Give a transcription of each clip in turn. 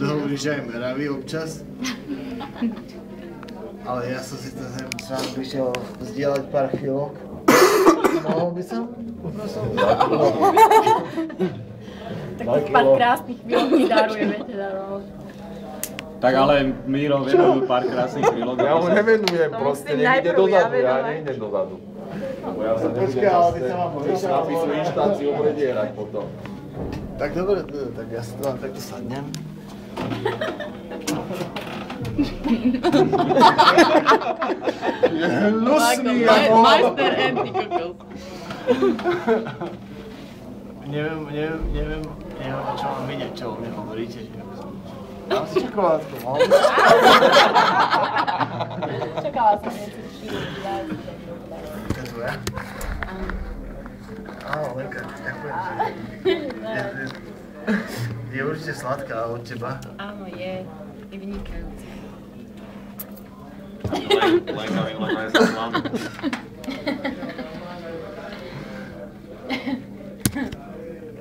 hovorí, že aj meravý občas. Ale ja som si to sem sám prišiel zdieľať pár chvíľok. Mohol by som? Tak pár krásnych chvíľok mi darujeme teda, no. Tak ale Míro venujú pár krásnych chvíľok. Ja mu nevenujem proste, nech ide dozadu, ja nejdem dozadu. Lebo ja sa nebudem zase napisu inštáciu predierať potom. Tak dobre, tak ja si to vám takto sadnem. Je hnusný ako... Majster Andy kokos. Neviem, čo mám vidieť, čo o mne hovoríte. Mám si čokoládku, mám? Čakala som niečo šíriť. To je tvoja? Áno, Lenka, ďakujem. Je určite sladká od teba. Áno, je vynikajúca. Lenka vyhľadá je sa mám.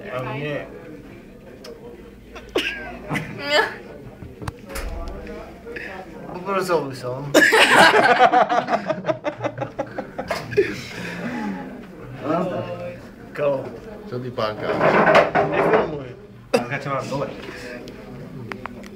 Ale nie. Poprosil by som. Kalo. Čo ty pánka? Nefilmuj. Pánka, čo mám dole?